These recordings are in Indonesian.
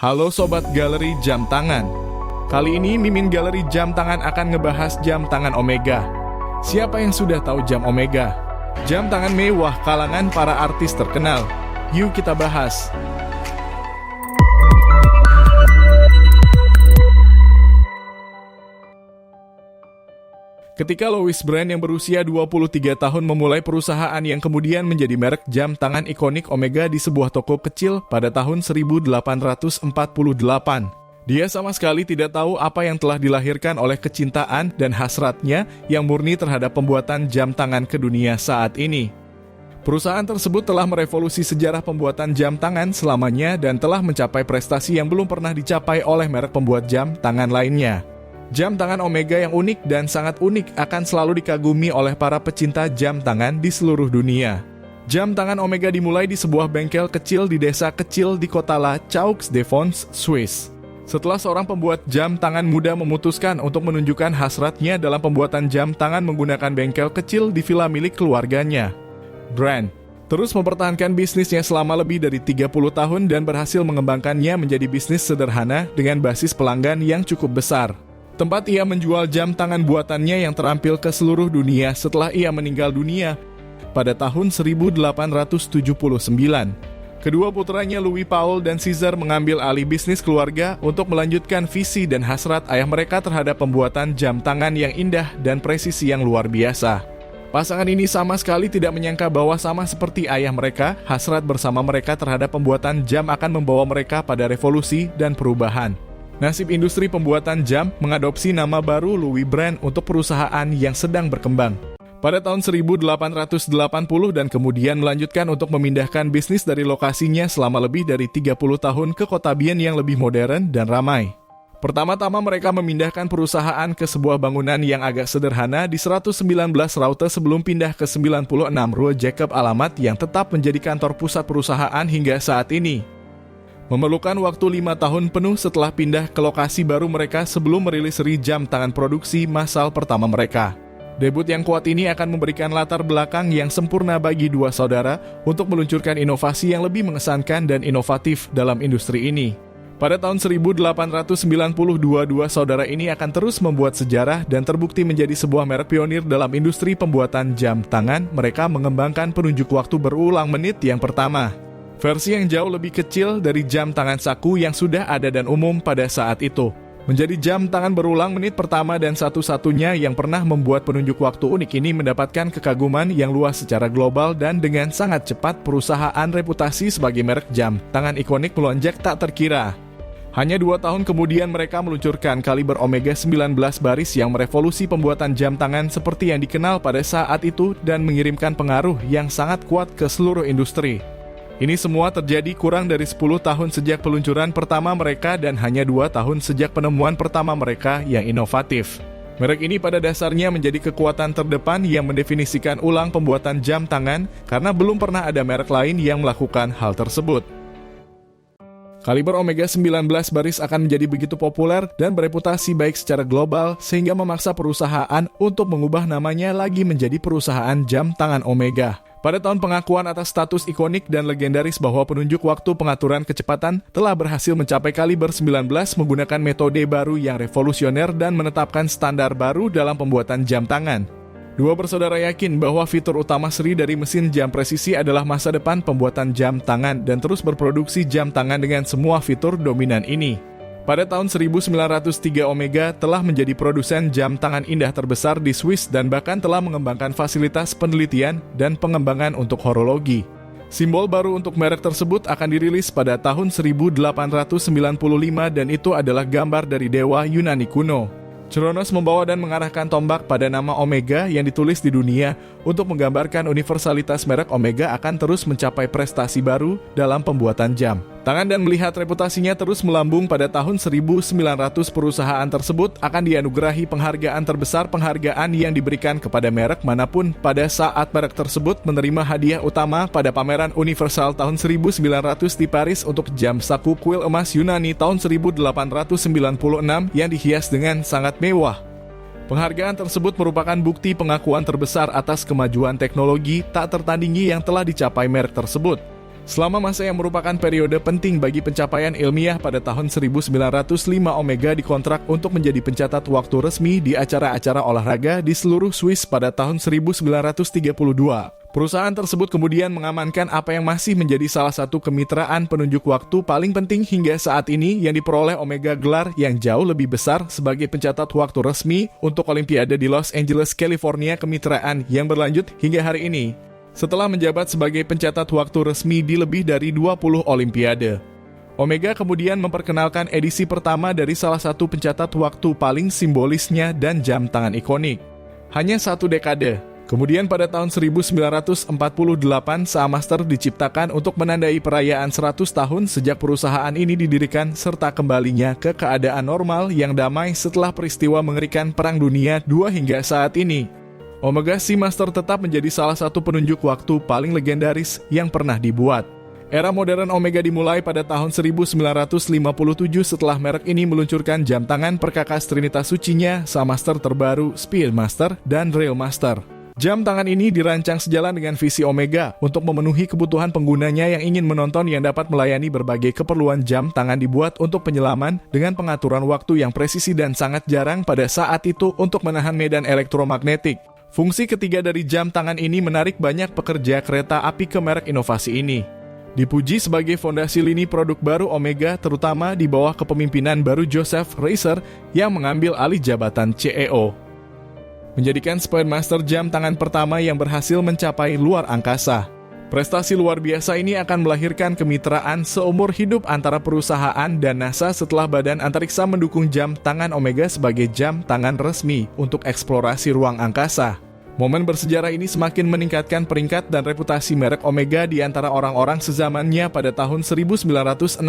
Halo Sobat Galeri Jam Tangan. Kali ini Mimin Galeri Jam Tangan akan ngebahas jam tangan Omega. Siapa yang sudah tahu jam Omega? Jam tangan mewah kalangan para artis terkenal. Yuk kita bahas. Ketika Louis Brand yang berusia 23 tahun memulai perusahaan yang kemudian menjadi merek jam tangan ikonik Omega di sebuah toko kecil pada tahun 1848. Dia sama sekali tidak tahu apa yang telah dilahirkan oleh kecintaan dan hasratnya yang murni terhadap pembuatan jam tangan ke dunia saat ini. Perusahaan tersebut telah merevolusi sejarah pembuatan jam tangan selamanya dan telah mencapai prestasi yang belum pernah dicapai oleh merek pembuat jam tangan lainnya. Jam tangan Omega yang unik dan sangat unik akan selalu dikagumi oleh para pecinta jam tangan di seluruh dunia. Jam tangan Omega dimulai di sebuah bengkel kecil di desa kecil di kota La Chaux-de-Fonds, Swiss. Setelah seorang pembuat jam tangan muda memutuskan untuk menunjukkan hasratnya dalam pembuatan jam tangan menggunakan bengkel kecil di villa milik keluarganya, Brand terus mempertahankan bisnisnya selama lebih dari 30 tahun dan berhasil mengembangkannya menjadi bisnis sederhana dengan basis pelanggan yang cukup besar. Tempat ia menjual jam tangan buatannya yang terampil ke seluruh dunia setelah ia meninggal dunia pada tahun 1879. Kedua putranya Louis Paul dan César mengambil alih bisnis keluarga untuk melanjutkan visi dan hasrat ayah mereka terhadap pembuatan jam tangan yang indah dan presisi yang luar biasa. Pasangan ini sama sekali tidak menyangka bahwa sama seperti ayah mereka, hasrat bersama mereka terhadap pembuatan jam akan membawa mereka pada revolusi dan perubahan. Nasib industri pembuatan jam mengadopsi nama baru Louis Brand untuk perusahaan yang sedang berkembang. Pada tahun 1880 dan kemudian melanjutkan untuk memindahkan bisnis dari lokasinya selama lebih dari 30 tahun ke kota Bienne yang lebih modern dan ramai. Pertama-tama mereka memindahkan perusahaan ke sebuah bangunan yang agak sederhana di 119 Raute sebelum pindah ke 96 Rue Jacob Alamat yang tetap menjadi kantor pusat perusahaan hingga saat ini. Memerlukan waktu 5 tahun penuh setelah pindah ke lokasi baru mereka sebelum merilis seri jam tangan produksi massal pertama mereka. Debut yang kuat ini akan memberikan latar belakang yang sempurna bagi dua saudara untuk meluncurkan inovasi yang lebih mengesankan dan inovatif dalam industri ini. Pada tahun 1892, dua saudara ini akan terus membuat sejarah dan terbukti menjadi sebuah merek pionir dalam industri pembuatan jam tangan. Mereka mengembangkan penunjuk waktu berulang menit yang pertama. Versi yang jauh lebih kecil dari jam tangan saku yang sudah ada dan umum pada saat itu. Menjadi jam tangan berulang menit pertama dan satu-satunya yang pernah membuat penunjuk waktu unik ini mendapatkan kekaguman yang luas secara global dan dengan sangat cepat perusahaan reputasi sebagai merek jam tangan ikonik melonjak tak terkira. Hanya 2 tahun kemudian mereka meluncurkan kaliber Omega 19 baris yang merevolusi pembuatan jam tangan seperti yang dikenal pada saat itu dan mengirimkan pengaruh yang sangat kuat ke seluruh industri. Ini semua terjadi kurang dari 10 tahun sejak peluncuran pertama mereka dan hanya 2 tahun sejak penemuan pertama mereka yang inovatif. Merek ini pada dasarnya menjadi kekuatan terdepan yang mendefinisikan ulang pembuatan jam tangan karena belum pernah ada merek lain yang melakukan hal tersebut. Kaliber Omega 19 baris akan menjadi begitu populer dan bereputasi baik secara global sehingga memaksa perusahaan untuk mengubah namanya lagi menjadi perusahaan jam tangan Omega. Pada tahun pengakuan atas status ikonik dan legendaris bahwa penunjuk waktu pengaturan kecepatan telah berhasil mencapai kaliber 19 menggunakan metode baru yang revolusioner dan menetapkan standar baru dalam pembuatan jam tangan. Dua bersaudara yakin bahwa fitur utama seri dari mesin jam presisi adalah masa depan pembuatan jam tangan dan terus berproduksi jam tangan dengan semua fitur dominan ini. Pada tahun 1903 Omega telah menjadi produsen jam tangan indah terbesar di Swiss dan bahkan telah mengembangkan fasilitas penelitian dan pengembangan untuk horologi. Simbol baru untuk merek tersebut akan dirilis pada tahun 1895 dan itu adalah gambar dari dewa Yunani kuno. Kronos membawa dan mengarahkan tombak pada nama Omega yang ditulis di dunia untuk menggambarkan universalitas merek Omega akan terus mencapai prestasi baru dalam pembuatan jam tangan dan melihat reputasinya terus melambung pada tahun 1900 perusahaan tersebut akan dianugerahi penghargaan terbesar penghargaan yang diberikan kepada merek manapun pada saat merek tersebut menerima hadiah utama pada pameran universal tahun 1900 di Paris untuk jam saku kuil emas Yunani tahun 1896 yang dihias dengan sangat mewah. Penghargaan tersebut merupakan bukti pengakuan terbesar atas kemajuan teknologi tak tertandingi yang telah dicapai merek tersebut. Selama masa yang merupakan periode penting bagi pencapaian ilmiah pada tahun 1905, Omega dikontrak untuk menjadi pencatat waktu resmi di acara-acara olahraga di seluruh Swiss pada tahun 1932. Perusahaan tersebut kemudian mengamankan apa yang masih menjadi salah satu kemitraan penunjuk waktu paling penting hingga saat ini, yang diperoleh Omega gelar yang jauh lebih besar sebagai pencatat waktu resmi untuk Olimpiade di Los Angeles, California, kemitraan yang berlanjut hingga hari ini. Setelah menjabat sebagai pencatat waktu resmi di lebih dari 20 Olimpiade, Omega kemudian memperkenalkan edisi pertama dari salah satu pencatat waktu paling simbolisnya dan jam tangan ikonik. Hanya satu dekade kemudian, pada tahun 1948, Seamaster diciptakan untuk menandai perayaan 100 tahun sejak perusahaan ini didirikan serta kembalinya ke keadaan normal yang damai setelah peristiwa mengerikan Perang Dunia II hingga saat ini. Omega Seamaster tetap menjadi salah satu penunjuk waktu paling legendaris yang pernah dibuat. Era modern Omega dimulai pada tahun 1957 setelah merek ini meluncurkan jam tangan perkakas Trinitas Sucinya, Seamaster terbaru, Speedmaster, dan Railmaster. Jam tangan ini dirancang sejalan dengan visi Omega untuk memenuhi kebutuhan penggunanya yang ingin menonton yang dapat melayani berbagai keperluan. Jam tangan dibuat untuk penyelaman dengan pengaturan waktu yang presisi dan sangat jarang pada saat itu untuk menahan medan elektromagnetik. Fungsi ketiga dari jam tangan ini menarik banyak pekerja kereta api ke merek inovasi ini. Dipuji sebagai fondasi lini produk baru Omega, terutama di bawah kepemimpinan baru Joseph Reiser yang mengambil alih jabatan CEO. Menjadikan Speedmaster jam tangan pertama yang berhasil mencapai luar angkasa. Prestasi luar biasa ini akan melahirkan kemitraan seumur hidup antara perusahaan dan NASA setelah Badan Antariksa mendukung jam tangan Omega sebagai jam tangan resmi untuk eksplorasi ruang angkasa. Momen bersejarah ini semakin meningkatkan peringkat dan reputasi merek Omega di antara orang-orang sezamannya. Pada tahun 1969,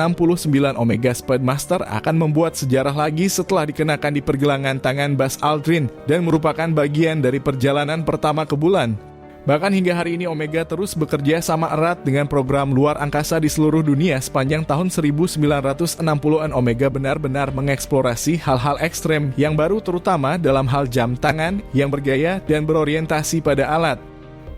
Omega Speedmaster akan membuat sejarah lagi setelah dikenakan di pergelangan tangan Buzz Aldrin dan merupakan bagian dari perjalanan pertama ke bulan. Bahkan hingga hari ini Omega terus bekerja sama erat dengan program luar angkasa di seluruh dunia. Sepanjang tahun 1960-an Omega benar-benar mengeksplorasi hal-hal ekstrem yang baru, terutama dalam hal jam tangan yang bergaya dan berorientasi pada alat.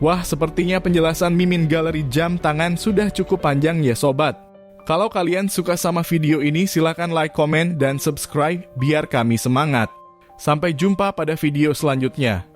Wah, sepertinya penjelasan Mimin Galeri jam tangan sudah cukup panjang ya sobat. Kalau kalian suka sama video ini, silakan like, komen, dan subscribe biar kami semangat. Sampai jumpa pada video selanjutnya.